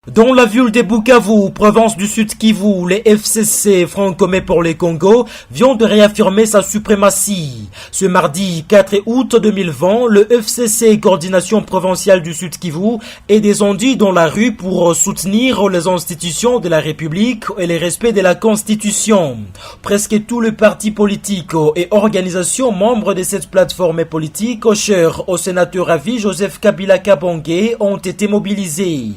Dans la ville de Bukavu, province du Sud Kivu, les FCC, Front commun pour le Congo, viennent de réaffirmer sa suprématie. Ce mardi 4 août 2020, le FCC, coordination provinciale du Sud Kivu, est descendu dans la rue pour soutenir les institutions de la République et le respect de la Constitution. Presque tous les partis politiques et organisations membres de cette plateforme politique, chers au sénateur à vie Joseph Kabila Kabange, ont été mobilisés.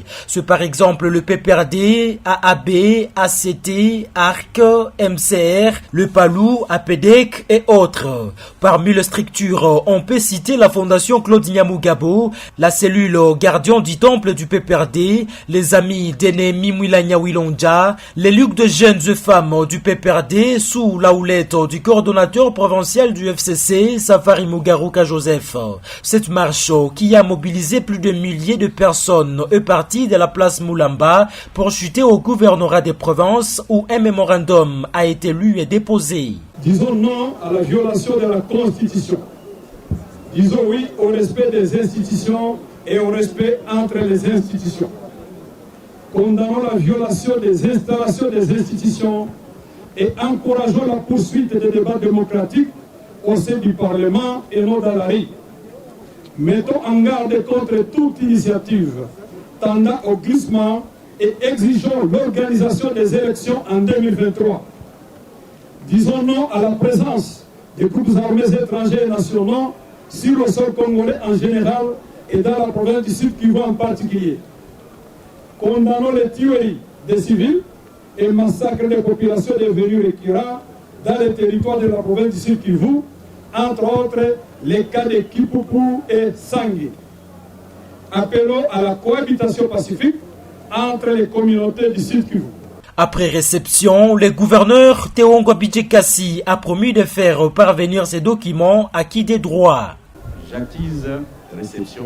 Par exemple, le PPRD, AAB, ACT, ARC, MCR, le PALU, APDEC et autres. Parmi les structures, on peut citer la Fondation Claude Nyamugabo, la cellule gardien du temple du PPRD, les amis d'Ene Mimwilanya Wilonja, les luttes de jeunes et femmes du PPRD sous la houlette du coordonnateur provincial du FCC, Safari Mugaruka Joseph. Cette marche qui a mobilisé plus de milliers de personnes est partie de la place Moulamba pour chuter au gouvernorat des provinces où un mémorandum a été lu et déposé. Disons non à la violation de la Constitution. Disons oui au respect des institutions et au respect entre les institutions. Condamnons la violation des installations des institutions et encourageons la poursuite des débats démocratiques au sein du Parlement et non dans la rue. Mettons en garde contre toute initiative tendant au glissement et exigeons l'organisation des élections en 2023. Disons non à la présence des groupes armés étrangers et nationaux sur le sol congolais en général et dans la province du Sud Kivu en particulier. Condamnons les tueries des civils et le massacre des populations devenues récurrents dans les territoires de la province du Sud Kivu, entre autres les cas de Kipupu et Sangi. Appelons à la cohabitation pacifique entre les communautés du Sud Kivu. Après réception, le gouverneur Théo Ngwabidjekassi a promis de faire parvenir ces documents acquis des droits. J'attise réception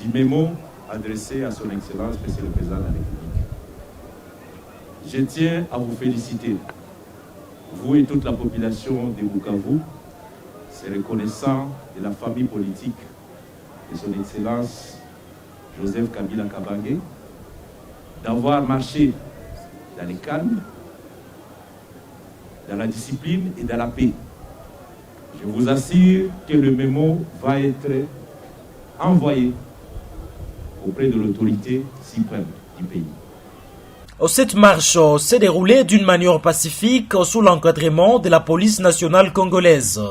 du mémo adressé à son Excellence, Monsieur le Président de la République. Je tiens à vous féliciter, vous et toute la population de Bukavu, c'est reconnaissant de la famille politique de son Excellence Joseph Kabila Kabange, d'avoir marché dans le calme, dans la discipline et dans la paix. Je vous assure que le mémo va être envoyé auprès de l'autorité suprême du pays. Cette marche s'est déroulée d'une manière pacifique sous l'encadrement de la police nationale congolaise.